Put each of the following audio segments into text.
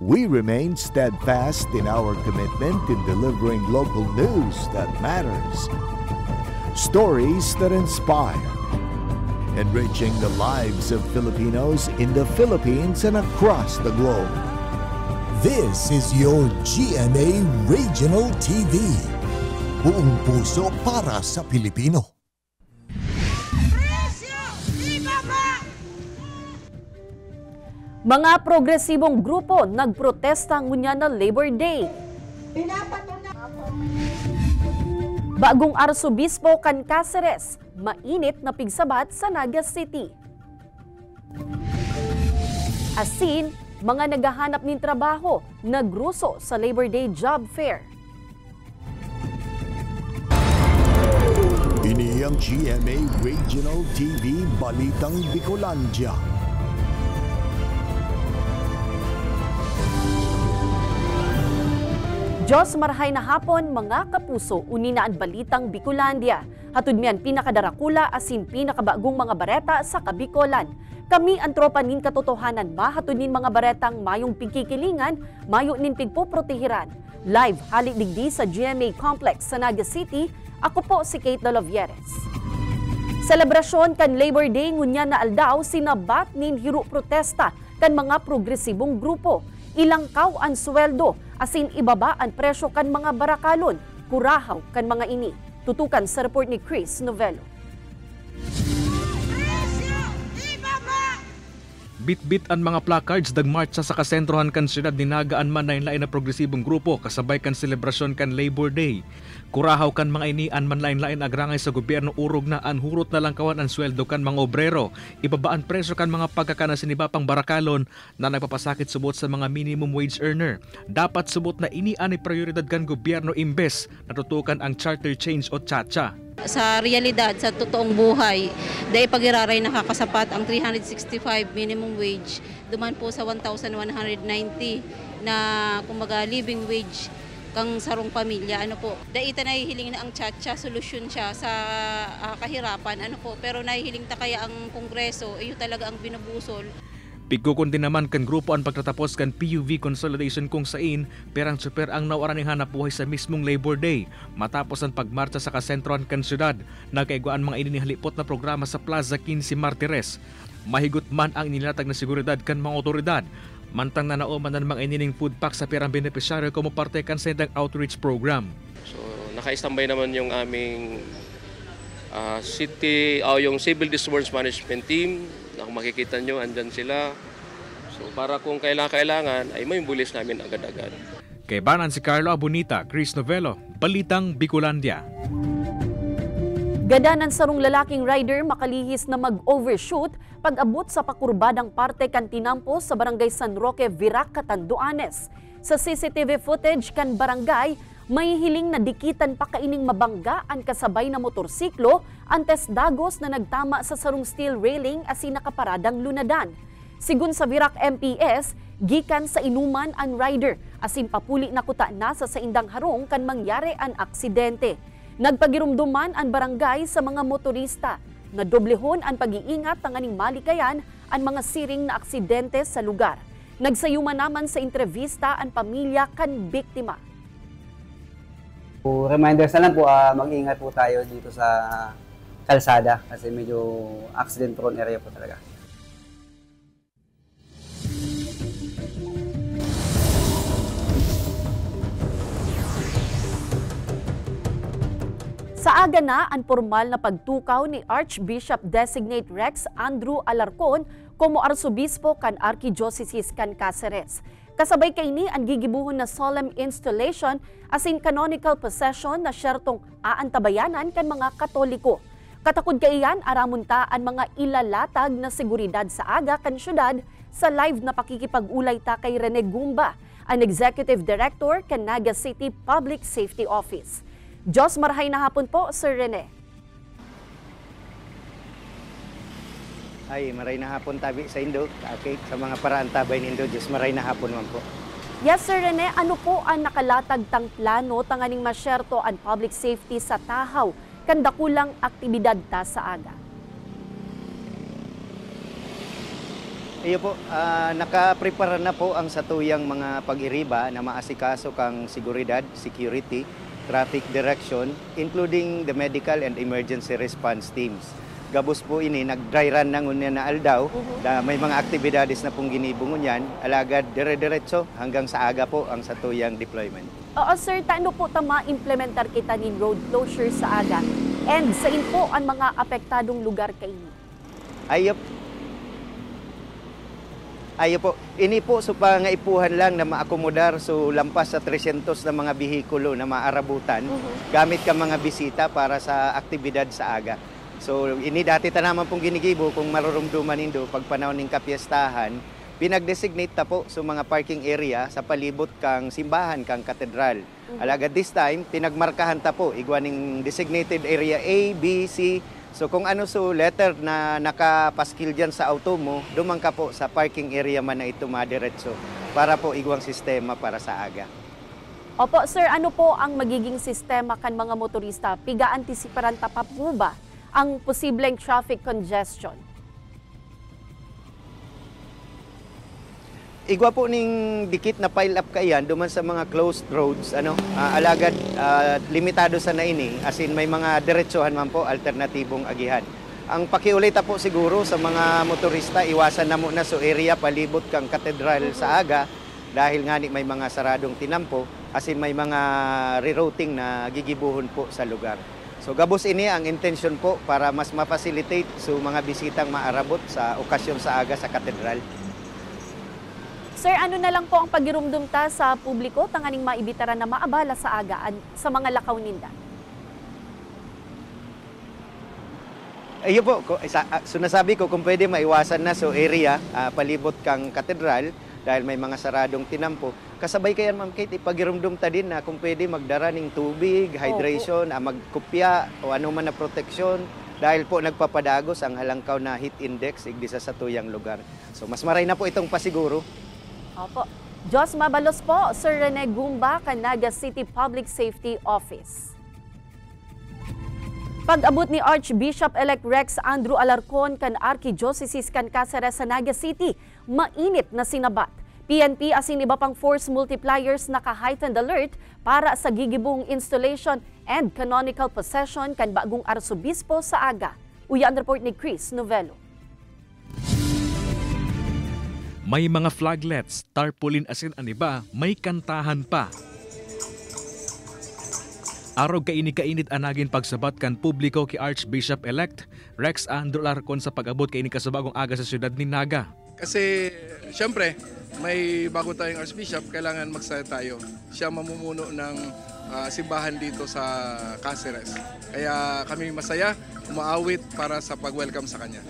We remain steadfast in our commitment in delivering local news that matters, stories that inspire, enriching the lives of Filipinos in the Philippines and across the globe. This is your GMA Regional TV. Buong puso para sa Pilipino. Mga progresibong grupo nagprotesta ngunya na Labor Day. Bagong Arsobispo kan Cáceres, mainit na pigsabat sa Naga City. Asin, mga naghahanap ng trabaho, nagruso sa Labor Day Job Fair. Ini ang GMA Regional TV Balitang Bicolandia. Diyos marahay na hapon mga kapuso, uninaan Balitang Bicolandia. Hatud miyan pinakadarakula asin pinakabagong mga bareta sa Kabikolan. Kami ang tropa nin katotohanan, mahatud nin mga baretang mayong pigkikilingan, mayo nin pigpoprotehiran. Live halik digdi sa GMA Complex sa Naga City, ako po si Kate Dalovieres. Selebrasyon kan Labor Day ngunya na aldaw sinabat nin hiru protesta kan mga progresibong grupo. Ilang kaw ang sweldo, asin ibaba ang presyo kan mga barakalon, kurahaw kan mga ini. Tutukan sa report ni Chris Novello. Bit-bit ang mga placards dagmarcha sa kasentrohan kan siyudad ni Nagaan man na lain na progresibong grupo kasabay kan selebrasyon kan Labor Day. Kurahaw kan mga ini an man lain agrangay sa gobyerno urog na anhurot na lang kawan ang sweldo kan mga obrero. Ibabaan presyo kan mga pagkakana sinibapang barakalon na nagpapasakit subot sa mga minimum wage earner. Dapat subot na ini ani prioridad kan gobyerno imbes natutukan ang charter change o chacha. Sa realidad, sa totoong buhay, dahil pag-iraray nakakasapat ang 365 minimum wage, duman po sa 1,190 na kumbaga living wage kang sarong pamilya. Ano po, dahil ita nahihiling na ang chacha, solusyon siya sa kahirapan. Ano po, pero nahihiling ta kaya ang Kongreso, iyo talaga ang binubusol. Pigkukon din naman kan grupo ang pagtatapos kan PUV consolidation kung sain perang super ang nawaran ng hanap buhay sa mismong Labor Day. Matapos ang pagmarcha sa kasentrohan kan syudad, nagkaiguan mga ininihalipot na programa sa Plaza 15 Martires. Mahigot man ang inilatag na seguridad kan mga otoridad. Mantang na naoman ng mga inining food pack sa perang beneficiaryo como parte kan sendang outreach program. So naka-standby naman yung aming yung Civil Disturbance Management Team. Na kung makikita nyo, andyan sila. So para kung kailangan ay may bulis namin agad-agad. Kay banan si Carlo Abunita, Chris Novello, Balitang Bicolandia. Gadanan sarong lalaking rider makalihis na mag-overshoot pag-abot sa pakurbadang parte kan tinampo sa barangay San Roque, Virac, Catanduanes. Sa CCTV footage kan barangay, may hiling na dikitan pa kaining mabangga ang kasabay na motorsiklo antes dagos na nagtama sa sarong steel railing asin nakaparadang lunadan. Sigun sa Virac MPS, gikan sa inuman ang rider asin papuli na kuta na sa indang harong kan mangyari ang aksidente. Nagpagirumduman ang barangay sa mga motorista na doblehon ang pag-iingat tanganing malikayan ang mga siring na aksidente sa lugar. Nagsayuman naman sa entrevista ang pamilya kan biktima. Reminders na lang po, mag-ingat po tayo dito sa kalsada kasi medyo accident prone area po talaga. Sa aga na ang formal na pagtukaw ni Archbishop Designate Rex Andrew Alarcon como Arsobispo kan Archdiocese kan Cáceres. Kasabay kay ni ang gigibuhon na solemn installation asin canonical procession na syertong aantabayanan kan mga Katoliko. Katakod kaiyan aramunta ang mga ilalatag na seguridad sa aga kan syudad sa live na pakikipag-ulay ta kay Rene Gumba, ang Executive Director kan Naga City Public Safety Office. Diyos marahay na hapon po, Sir Rene. Ay, maray na hapon tabi sa Indo. Okay, sa mga paraan tabay nindo, Diyos maray na hapon man po. Yes, Sir Rene, ano po ang nakalatag tang plano tanganing masyerto ang public safety sa Tahaw kan dakulang aktibidad ta sa aga? Iyo po, nakaprepara na po ang satuyang mga pag-iriba na maasikaso kang seguridad, security, traffic direction, including the medical and emergency response teams. Gabos po ini, nag-dry run na ngunya na aldaw, na may mga aktibidades na pong ginibong ngunyan, alagad dire-diretso hanggang sa aga po ang satuyang deployment. Oo sir, taano po ma-implementar kita nin road closure sa aga? And sa po ang mga apektadong lugar kaini? Ayo po, ini po so pangaipuhan lang na maakomodar so lampas sa 300 na mga bihikulo na maarabutan gamit ka mga bisita para sa aktibidad sa aga. So ini dati ta naman pong ginigibo kung marurumduman nindo pag panahon ng kapiestahan, pinag-designate ta po sa mga parking area sa palibot kang simbahan kang katedral. Alagad this time, pinagmarkahan ta po igwaning designated area A, B, C. So kung ano so letter na nakapaskil dyan sa auto mo, dumang ka po sa parking area man na ito madiretso para po igwang sistema para sa aga. Opo sir, ano po ang magiging sistema kan mga motorista? Piga-antisiparan ta pa po ba ang posibleng traffic congestion? Igwa po ning dikit na pile up kayan duman sa mga closed roads, alagad limitado sa naini, as in may mga diretsohan man po alternatibong agihan. Ang pakiulita po siguro sa mga motorista, iwasan na muna so area palibot kang katedral sa aga dahil nga may mga saradong tinampo, as in may mga rerouting na gigibuhon po sa lugar. So gabos ini ang intention po para mas ma-facilitate so mga bisitang maarabot sa okasyon sa aga sa katedral. Sir, ano na lang po ang pagirumdum ta sa publiko tanganing maibitaran na maabala sa aga sa mga lakaw ninda? Ayun po, so nasabi ko kung pwede maiwasan na so area palibot kang katedral dahil may mga saradong tinampo. Kasabay kayan Ma'am Kate, ipagirumdum ta din na kung pwede magdara ng tubig, hydration, magkupya o ano man na proteksyon dahil po nagpapadagos ang halangkaw na heat index igdisa sa tuyang lugar. So mas maray na po itong pasiguro. Opo. Diyos mabalos po, Sir Rene Gumba, Naga City Public Safety Office. Pag-abot ni Archbishop-elect Rex Andrew Alarcon kan Archdiocese kan Cáceres sa Naga City, mainit na sinabat. PNP asin iba pang force multipliers naka-heightened alert para sa gigibong installation and canonical possession kan bagong arsobispo sa aga. Uyan report ni Chris Novello. May mga flaglets, tarpaulin asin aniba, may kantahan pa. Araw kaini-kainit anagin pagsabat kan publiko ki Archbishop-elect Rex Andrew Alarcon sa pag-abot kaini kasabagong aga sa siyudad ni Naga. Kasi siyempre may bago tayong Archbishop, kailangan magsaya tayo. Siya mamumuno ng simbahan dito sa Cáceres. Kaya kami masaya, umaawit para sa pag-welcome sa kanya.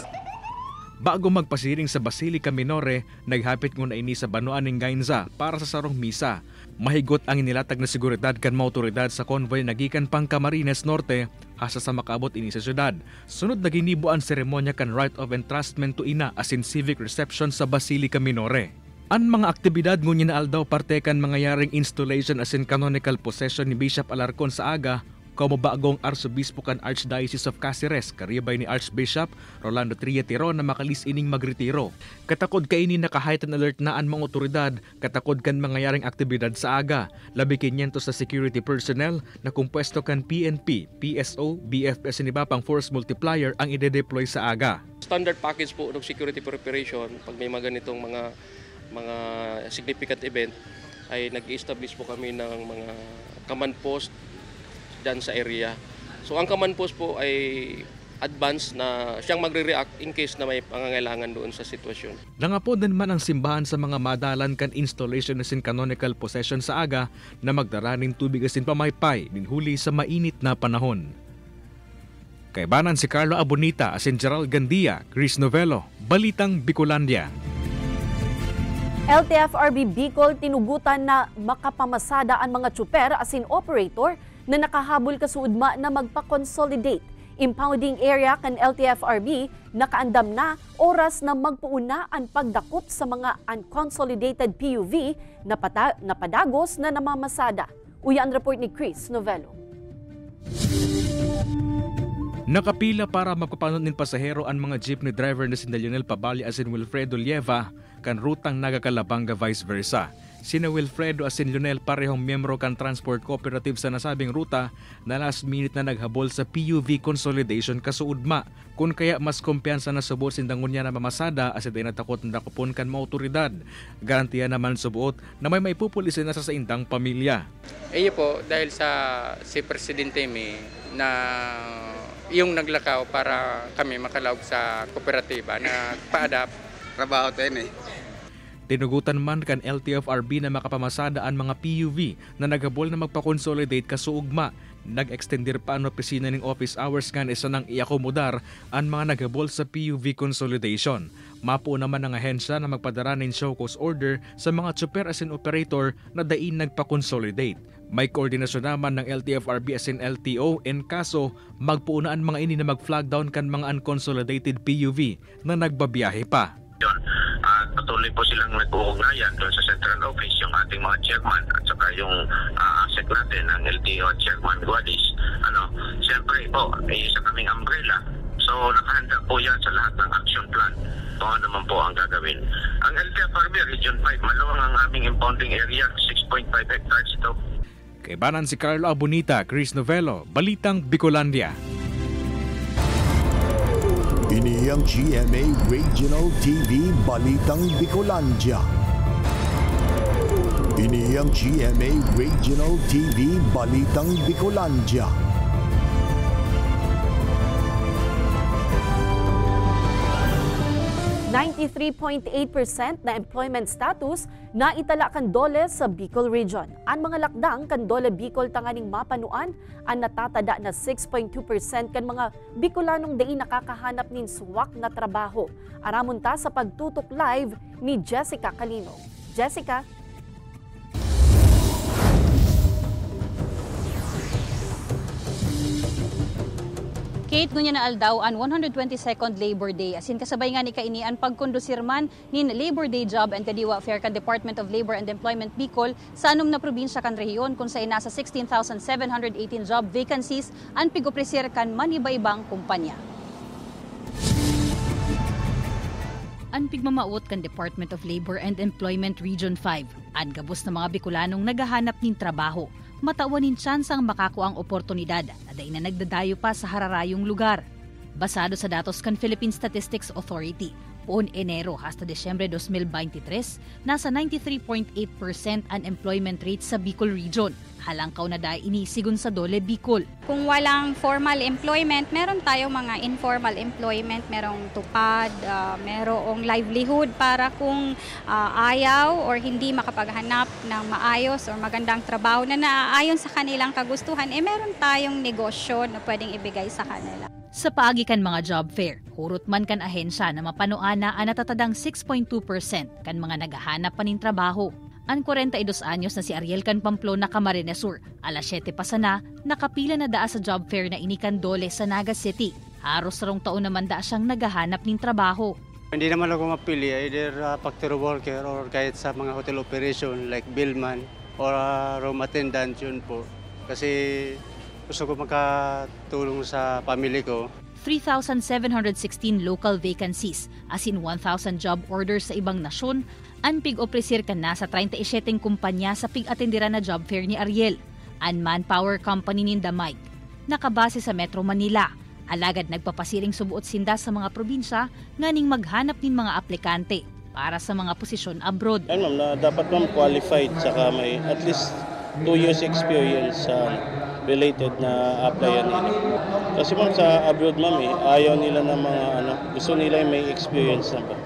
Bago magpasiring sa Basilica Minore, naghapit nguna ini sa Banuan ng Gainza para sa sarong misa. Mahigot ang inilatag na seguridad kan mga otoridad sa convoy nagikan pang Camarines Norte hasta sa makabot ini sa syudad. Sunod na ginibo ang seremonya kan Rite of Entrustment to Ina asin civic reception sa Basilica Minore. Ang mga aktibidad ngunyan na aldaw parte kan mangyayaring installation asin canonical possession ni Bishop Alarcon sa aga, como bagong arsobispo kan Archdiocese of Cáceres, karibay ni Archbishop Rolando Trietero na makalis ining magretiro. Katakod kaini naka-heightened alert na ang mga otoridad, katakod kan mangyayaring aktibidad sa aga. Labi 500 sa security personnel na kumpuesto kan PNP, PSO, BFP ni iba pang force multiplier ang ide-deploy sa aga. Standard package po ng security preparation pag may mga ganitong mga significant event ay nag-establish po kami ng mga command post dyan sa area. So ang command post po ay advance na siyang magre-react in case na may pangangailangan doon sa sitwasyon. Nangapodan man ang simbahan sa mga madalan kan installation na sin canonical possession sa aga na magdara ng tubig asin pamaypay din huli sa mainit na panahon. Kaibanan si Carlo Abonita asin Gerald Gandia, Chris Novello, Balitang Bicolandia. LTFRB Bicol tinugutan na makapamasada ang mga tsuper asin operator na nakahabol kasuudma na magpa-consolidate. Impounding area kan LTFRB nakaandam na oras na magpuuna ang pagdakop sa mga unconsolidated PUV na padagos na namamasada. Uyan report ni Chris Novello. Nakapila para magpapanot nin pasahero ang mga jeepney driver na sina Lionel Pabali asin Wilfredo Lieva kan rutang Naga-Calabanga vice versa. Sina Wilfredo asin Lionel parehong miyembro kan transport cooperative sa nasabing ruta na last minute na naghabol sa PUV consolidation kasuudma. Kung kaya mas kumpiyansa na subuot sindangon niya na mamasada asin ay natakot na kupon kan mga otoridad. Garantiya naman subuot na may maipupulisin na sa indang pamilya. Po dahil si Presidente mi na yung naglakaw para kami makalawag sa kooperatiba na pa-adapt. Trabaho tayo Tinugutan man kan LTFRB na makapamasada ang mga PUV na naghabol na magpa-consolidate kasuugma. Nag-extender pa ang opisina ng office hours kan isa nang iakomodar ang mga naghabol sa PUV consolidation. Mapo naman ang ahensya na magpadara ng show cause order sa mga tsuper asin operator na dain nagpa-consolidate. May koordinasyon naman ng LTFRB asin LTO in kaso magpuunaan mga ini na mag-flag down kan mga unconsolidated PUV na nagbabiyahe pa. Patuloy po silang nag-uugnayan doon sa central office yung ating mga chairman at saka yung asset natin ng LTO at chairman Guadis. Siyempre po, isa kaming umbrella. So nakahanda po yan sa lahat ng action plan. Kung ano naman po ang gagawin. Ang LTFRB Region 5, maluwang ang aming impounding area, 6.5 hectares ito. Kay Banan si Carlo Abonita, Chris Novello, Balitang Bicolandia. Ini ang GMA Regional TV Balitang Bicolandia. Ini ang GMA Regional TV Balitang Bicolandia. %93.8% na employment status na itala kan Dole sa Bicol Region. Ang mga lakdang kan Dole Bicol tanganing mapanuan ang natatada na 6.2% kan mga Bicolanong dai nakakahanap nin suwak na trabaho. Aramon ta sa pagtutok live ni Jessica Calino. Jessica? Kate, ngunya na aldaw ang 122nd Labor Day. Asin kasabay nga ni kainian pagkondusir man nin Labor Day Job and Kadiwa Fair kan Department of Labor and Employment Bicol sa anom na probinsya kan rehiyon kung sa inasa 16,718 job vacancies ang pigopresir kan maniba-ibang kumpanya. Ang pigmamaot kan Department of Labor and Employment Region 5, ang gabos na mga Bicolanong nagahanap nin trabaho. Matawanin tsansang makakuang oportunidad na dahin na nagdadayo pa sa hararayong lugar. Basado sa datos kan Philippine Statistics Authority, poon Enero hasta Desyembre 2023, nasa 93.8% unemployment rate sa Bicol Region. Halangkaw na dahil inisigon sa Dole Bicol. Kung walang formal employment, meron tayong mga informal employment, merong tupad, merong livelihood para kung ayaw or hindi makapaghanap ng maayos or magandang trabaho na naaayon sa kanilang kagustuhan, meron tayong negosyo na pwedeng ibigay sa kanila. Sa paagikan mga job fair, hurot man kan ahensya na mapanuana ang natatadang 6.2% kan mga naghahanap pa nin trabaho. Ang 42 anyos na si Ariel kan Pamplona, Camarines Sur, alas 7 pa sana, nakapila na daa sa job fair na inikan Dole sa Naga City. Haros sarong taon naman daa siyang naghahanap nin trabaho. Hindi naman ako mapili, either factory worker or kahit sa mga hotel operation like billman or room attendant, yun po. Kasi gusto ko makatulong sa family ko. 3,716 local vacancies, as in 1,000 job orders sa ibang nasyon, ang pig-opresir ka na sa 37 kumpanya sa pig-atendira na job fair ni Ariel, ang manpower company ni Damay. Nakabase sa Metro Manila, alagad nagpapasiring subuot sinda sa mga probinsya nganing maghanap nin mga aplikante para sa mga posisyon abroad. Ma'am, na dapat ma'am qualified saka may at least 2 years experience sa related na applyan nila. Kasi ma'am sa abroad ma'am ayaw nila ng mga gusto nila may experience na ba.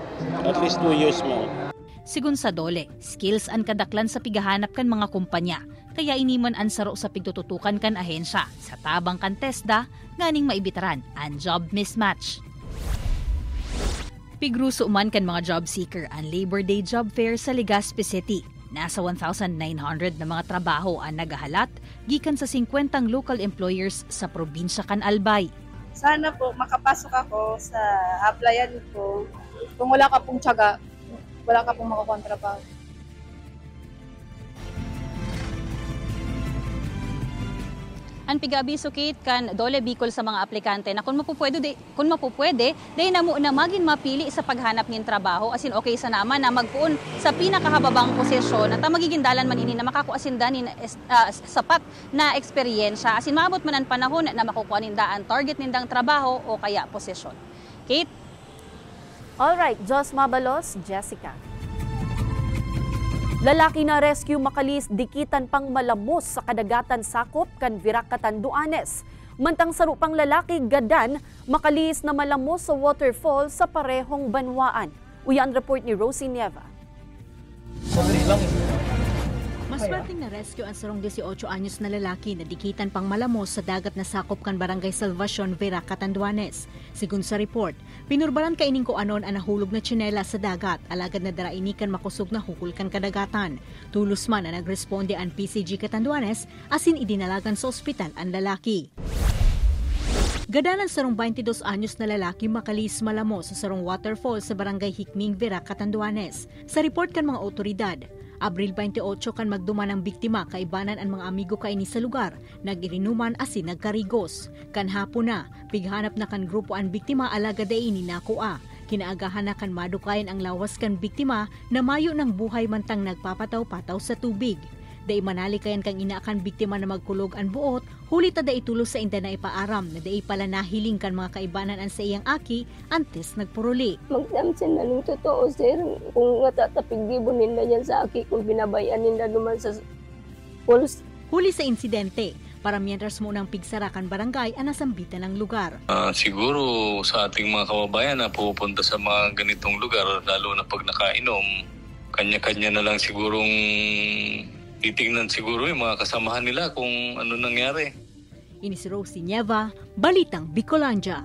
At least 2 years ma'am. Sigun sa Dole, skills ang kadaklan sa pigahanap kan mga kumpanya, kaya iniman ang saro sa pigtututukan kan ahensya sa tabang kan TESDA nganing maibitaran ang job mismatch. Pigruso man kan mga job seeker ang Labor Day Job Fair sa Legazpi City. Nasa 1,900 na mga trabaho ang nagahalat gikan sa 50 local employers sa probinsya kan Albay. Sana po makapasok ako sa applyan ko. Kung wala ka pong tiyaga, wala ka pong makukuha ang trabaho. Ang piga-abiso Kate kan dole bikol sa mga aplikante na kung mapupwede day na mo na maging mapili sa paghanap ng trabaho asin okay sa naman na magpuon sa pinakahababang posisyon at magiging dalan man ini na makakuasindan ni sapat na eksperyensya asin maabot man ang panahon na makukuha ninda ang target nindang trabaho o kaya posisyon. Kate? Alright, Jos Mabalos, Jessica. Lalaki na rescue makalis dikitan pang malamos sa kadagatan sakop kan Virac, Catanduanes. Mantang sarupang lalaki gadan makalis na malamos sa waterfall sa parehong banwaan. Uyan report ni Rosie Nieva. Maswerteng na rescue ang sarong 18 anyos na lalaki na dikitan pang malamos sa dagat na sakop kan Barangay Salvacion, Virac, Catanduanes. Sigun sa report, pinurbaran kaining ko anon ang nahulog na tsinela sa dagat, alagad na darainikan makusog na hukul kan kadagatan. Tulos man na nagresponde ang PCG Catanduanes, asin idinalagan sa ospital ang lalaki. Gadanan sarong 22 anyos na lalaki makalis malamos sa sarong waterfall sa Barangay Hikming, Virac, Catanduanes. Sa report kan mga otoridad, Abril 28 kan magduman ang biktima kaibanan ang mga amigo kaini sa lugar, nag-irinuman asin nagkarigos. Kan hapon na, pighanap na kan grupo ang biktima alaga daini nakua. Kinaagahan na kan madukayan ang lawas kan biktima na mayo ng buhay mantang nagpapataw-pataw sa tubig. Dai manalikayan kang inaakan biktima na magkulog ang buot, huli ta dai tulos sa inda na ipaaram na dai pala nahiling kan mga kaibanan an sa iyang aki antes nagpuruli. Magdamsin na nung totoo sir, kung natatapigibon nila yan sa aki, kung binabayan nila naman sa pulos. Huli sa insidente, para mientras mo ng pigsarakan barangay ang nasambitan ng lugar. Siguro sa ating mga kababayan na pupunta sa mga ganitong lugar, lalo na pag nakainom, kanya-kanya na lang sigurong titingnan siguro yung mga kasamahan nila kung ano nangyari. Ini si Rosie Nieva, Balitang Bicolandia.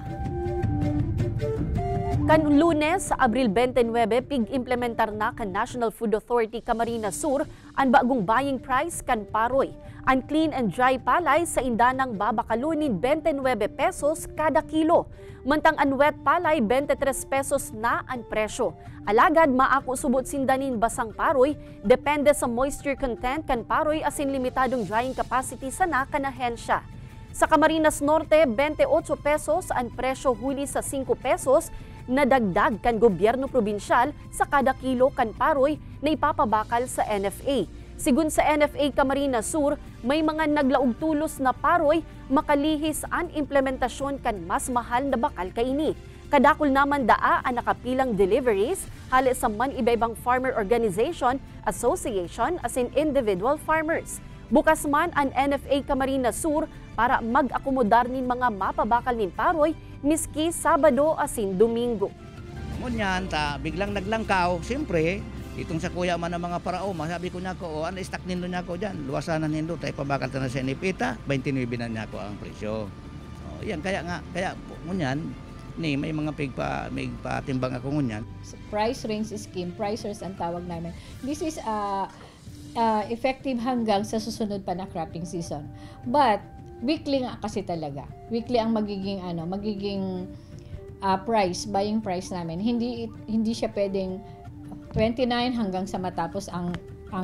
Kan Lunes, Abril 29, pig-implementar na kan National Food Authority Camarines Sur ang bagong buying price kan paroy. Ang clean and dry palay sa indanang babakalunin 29 pesos kada kilo. Mantang ang wet palay 23 pesos na ang presyo. Alagad maako subot sindanin basang paroy, depende sa moisture content kan paroy asin limitadong drying capacity sana kan ahensya. Sa Camarines Norte, 28 pesos ang presyo huli sa 5 pesos na dagdag kan gobyerno probinsyal sa kada kilo kan paroy na ipapabakal sa NFA. Sigun sa NFA Camarines Sur, may mga naglaog tulos na paroy makalihis ang implementasyon kan mas mahal na bakal kaini. Kadakol naman daa ang nakapilang deliveries hali sa man iba-ibang farmer organization, association as in individual farmers. Bukas man ang NFA Camarines Sur para mag-akomodar nin mga mapabakal nin paroy miski Sabado asin Domingo. Ngunyan ta biglang naglangkaw, siyempre itong sa kuya man ng mga parao, masabi ko niya ko, ano stock nindo niya ko dyan, luwasanan nindo, tayo pabakal ta na sa NFA, 29 na niya ko ang presyo. Yan, kaya ngunyan, may mga pigpatimbang ako ngunyan. Price range scheme, pricers ang tawag namin. This is effective hanggang sa susunod pa na cropping season. But weekly nga kasi talaga. Weekly ang magiging price, buying price namin. Hindi siya pwedeng 29 hanggang sa matapos ang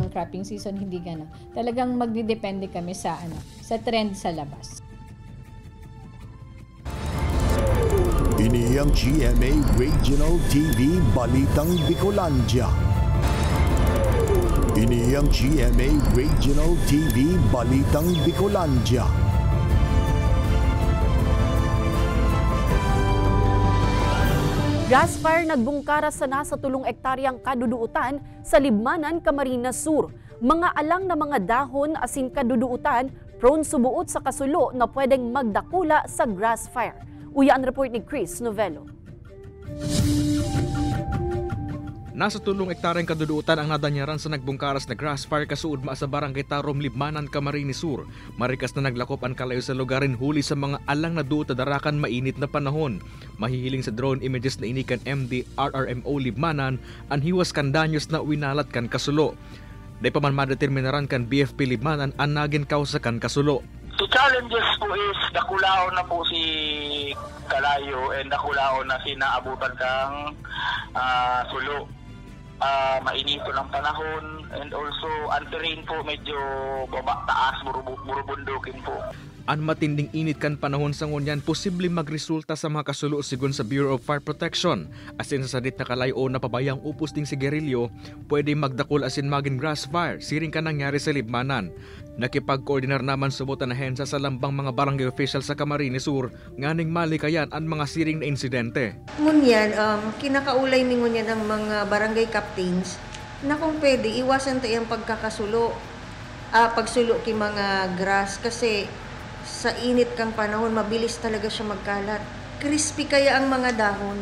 cropping season, hindi gano'n. Talagang magdidepende kami sa trend sa labas. Ini ang GMA Regional TV Balitang Bicolandia. Ini ang GMA Regional TV Balitang Bicolandia. Gas fire nagbungkara sa nasa 3 ektaryang kaduduutan sa Libmanan, Camarines Sur. Mga alang na mga dahon asin kaduduutan prone subuot sa kasulo na pwedeng magdakula sa grass fire. Uyan report ni Chris Novello. Nasa 3 ektaryang kaduduutan ang nadanyaran sa nagbungkaras na grass fire kasuod sa Barangay Tarom, Libmanan, Camarines Sur. Marikas na naglakop ang kalayo sa lugarin huli sa mga alang na duot darakan mainit na panahon. Mahihiling sa drone images na inikan MD RRMO Libmanan ang hiwas kan danyos na winalat kan kasulo. Day pa man madeterminaran kan BFP Libmanan ang naging kausa kan kasulo. The challenges po is nakulao na po si Kalayo and nakulao na sinaabutan kang sulo. Mainito ng panahon, and also ang terrain po medyo baba taas, burubundukin po. Ang matinding init kan panahon sa ngunyan posibleng magresulta sa mga kasulo sigon sa Bureau of Fire Protection. Asin sa sadit na kalayo na pabayang upos ding sigarilyo, pwede magdakol asin maging grass fire, siring ka nangyari sa Libmanan. Nakipag-koordinar naman subutan na hensa sa lambang mga barangay official sa Camarines Sur, nganing malikayan ang mga siring na insidente. Ngunyan, kinakaulay ni ngunyan ang mga barangay captains na kung pwede, iwasan tayo ang pagkakasulo, pagsulo ki mga grass kasi sa init kang panahon, mabilis talaga siya magkalat. Crispy kaya ang mga dahon.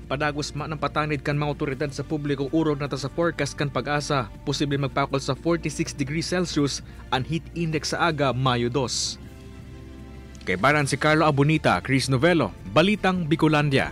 Padagos man ang patanid kan mga otoridad sa publiko urog na ta sa forecast kan Pag-asa, posible magpakol sa 46 degrees Celsius ang heat index sa aga Mayo 2. Kay Baran si Carlo Abunita, Chris Novelo, Balitang Bicolandia.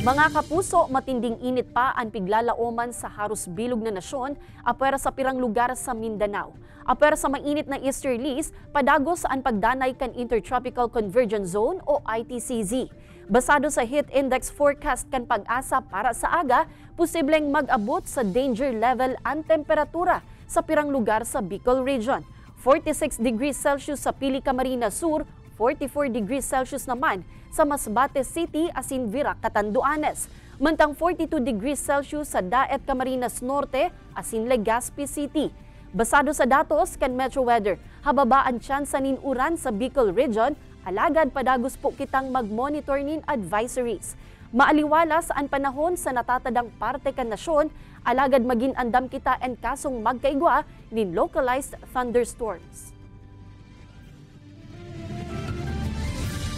Mga kapuso, matinding init pa ang piglalaoman sa haros bilog na nasyon apwera sa pirang lugar sa Mindanao. Apwera sa mainit na easterlies, padagos ang pagdanay kan Intertropical Convergence Zone o ITCZ. Basado sa heat index forecast kan Pag-asa para sa aga, posibleng mag-abot sa danger level ang temperatura sa pirang lugar sa Bicol Region. 46 degrees Celsius sa Pili, Camarines Sur, 44 degrees Celsius naman sa Masbate City, asin Virac, Catanduanes. Mantang 42 degrees Celsius sa Daet, Camarines Norte, asin Legazpi City. Basado sa datos kan Metro Weather, hababa ang tsansa nin uran sa Bicol Region, alagad padagos po kitang mag-monitor nin advisories. Maaliwalas ang panahon sa natatadang parte kan nasyon, alagad maging andam kita en kasong magkaigwa nin localized thunderstorms.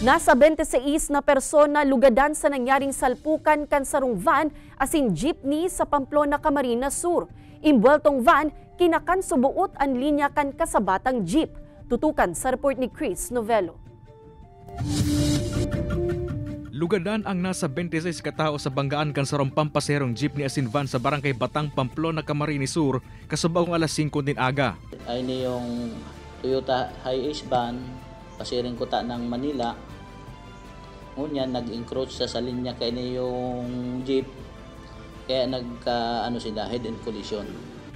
Nasa 26 na persona lugadan sa nangyaring salpukan kan sarong van asin jeepney sa Pamplona, Camarines Sur. Imbueltong van, kinakan subuot ang linya kan kasabatang jeep. Tutukan sa report ni Chris Novelo. Lugadan ang nasa 26 katao sa banggaan kan sarong pampaserong jeepney asin van sa barangay Batang, Pamplona, Camarines Sur, kasabaong alas 5 din aga. Ay ni yung Toyota Hiace van, pasiring kuta ng Manila. Ngunyan nag-encroach sa linya kay ni yung jeep, kaya sila head and collision.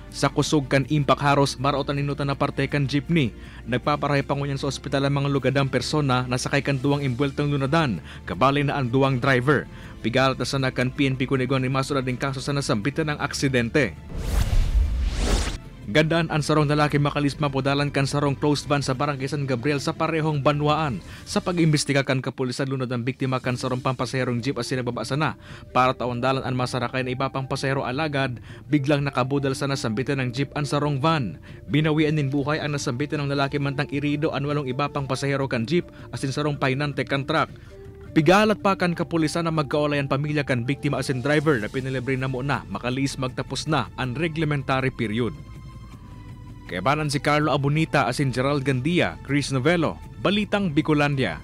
Sa kusog kan impact haros marotan ninutan na parte kan jeepney. Nagpaparahay pa ngunyan sa ospital ang mga lugadang persona na sakay kan duwang imbueltong lunadan, kabali na ang duwang driver. Pigalat na sana kan PNP Cunigon ni masura din kaso sa nasambitan ng aksidente. Gandaan ang sarong lalaki makalisma podalan kan sarong closed van sa barangay San Gabriel sa parehong Banwaan. Sa pag-imbestiga kan kapulisan lunod ang biktima kan sarong pampaserong jeep asin nababasa na. Para taondalan ang masarakay na iba pang pasahero alagad, biglang nakabudal sa nasambitan ng jeep ang sarong van. Binawian din buhay ang nasambitan ng lalaki mantang irido ang walong iba pang pasahero kan jeep asin sarong painante kan truck. Pigalat pa kan kapulisan na magkaolayan pamilya kan biktima asin driver na pinilibre na muna makalis magtapos na ang reglementary period. Kayabanan si Carlo Abunita asin Gerald Gandia, Chris Novelo, Balitang Bicolandia.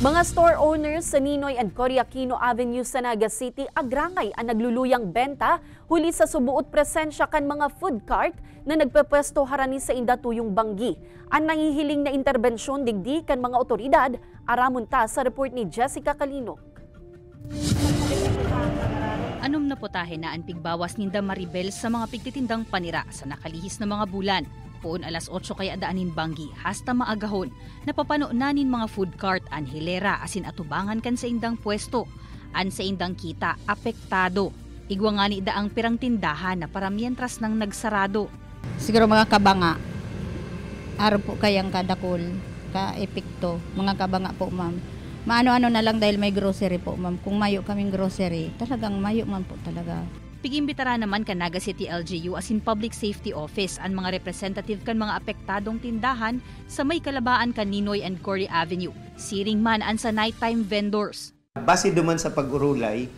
Mga store owners sa Ninoy and Cory Aquino Avenue sa Naga City agrangay ang nagluluyang benta huli sa subuot presensya kan mga food cart na nagpepwesto harani sa indatuyong Banggi. Ang nangihiling na interbensyon digdi kan mga otoridad, aramon ta sa report ni Jessica Calino. Anom na potahe na ang pigbawas ninda Maribel sa mga pigtitindang panira sa nakalihis na mga bulan. Poon alas 8 kaya daanin Banggi, hasta maagahon. Napapano nanin mga food cart an hilera asin atubangan kan sa indang pwesto. An sa indang kita, apektado. Igwa nga ni daang pirang tindahan na para mientras nang nagsarado. Siguro mga kabanga. Araw po kayang kadakol, ka-epekto. Mga kabanga po, ma'am. Maano-ano na lang dahil may grocery po, ma'am. Kung mayo kaming grocery, talagang mayo man po talaga. Pigimbitara naman kan Naga City LGU asin Public Safety Office ang mga representative kan mga apektadong tindahan sa may kalabaan kan Ninoy and Cory Avenue. Siring man an sa nighttime vendors. Base duman sa pag-urulay,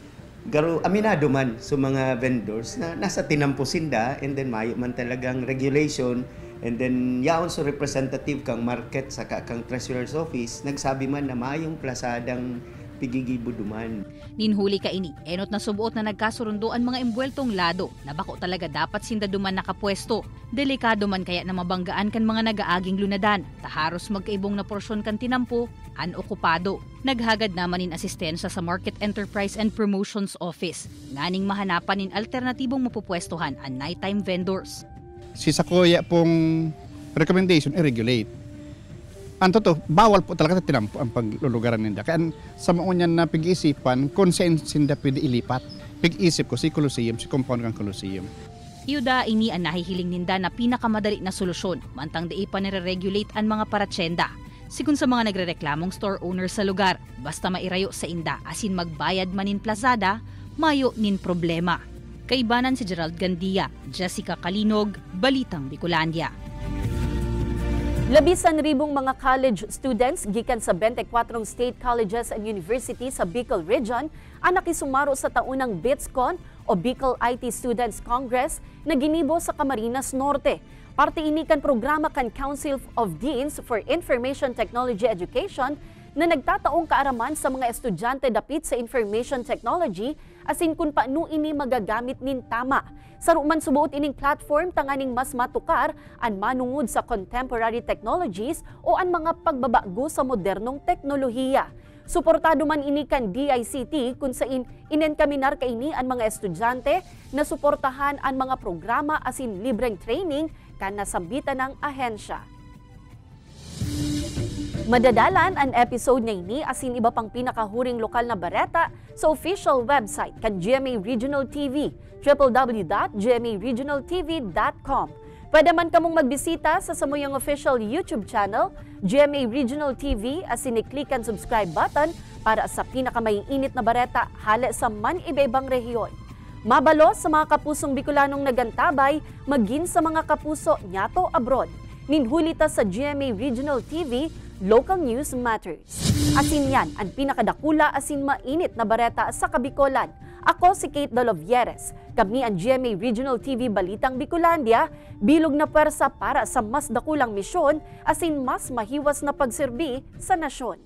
aminado man sa mga vendors na nasa tinampusinda and then mayo man talagang regulation. And then, yaon sa representative kang market sa kang treasurer's office, nagsabi man na mayong plasadang pigigibo duman. Ninhuli ka ini, enot na subuot na nagkasurunduan mga embweltong lado na bako talaga dapat sinda duman nakapwesto. Delikado man kaya na mabanggaan kan mga nagaaging lunadan, taharos magkaibong na porsyon kan tinampo, anokupado. Naghagad naman in asistensya sa Market Enterprise and Promotions Office, nganing mahanapan in alternatibong mapupwestohan ang nighttime vendors. Si Sakuya pong recommendation i-regulate. Ang totoo, bawal po talaga tinampo ang paglulugaran ninda. Kaya sa maunyan na pag-iisipan, kung saan sinda pwede ilipat. Pag-isip ko si Colosseum, si compound kang Colosseum. Yuda, ini ang nahihiling ninda na pinakamadali na solusyon, mantang di pa nire-regulate ang mga paratsenda. Sigun sa mga nagrereklamong store owner sa lugar, basta mairayo sa inda asin magbayad manin plazada, mayo nin problema. Kaibanan si Gerald Gandia, Jessica Kalinog, Balitang Bicolandia. 11,000 mga college students gikan sa 24 state colleges and universities sa Bicol Region ang nakisumaro sa taunang BITSCON o Bicol IT Students Congress na ginibo sa Camarines Norte. Parte ini kan programa kan Council of Deans for Information Technology Education na nagtataong kaaraman sa mga estudyante dapit sa information technology asin kung paano ini magagamit nin tama. Saruman subuot ining platform tanganing mas matukar ang manungod sa contemporary technologies o ang mga pagbabago sa modernong teknolohiya. Suportado man ini kan DICT kung saan inenkaminar kaini ang mga estudyante na suportahan ang mga programa asin libreng training kan nasambitan ng ahensya. Madadalan ang episode na ini asin iba pang pinakahuring lokal na bareta sa official website kan GMA Regional TV, www.gmaregionaltv.com. Pwede man kamong magbisita sa samuyang official YouTube channel, GMA Regional TV, asin i-click ang subscribe button para sa pinakamaiinit na bareta hala sa man iba-ibang rehiyon. Mabalo sa mga kapusong Bicolanong nagantabay, maging sa mga kapuso nyato abroad. Ninhulita sa GMA Regional TV, Local News Matters. Asin yan ang pinakadakula asin mainit na bareta sa Kabikolan. Ako si Kate Dolovieres. Kami ang GMA Regional TV Balitang Bicolandia, bilog na pwersa para sa mas dakulang misyon asin mas mahiwas na pagserbi sa nasyon.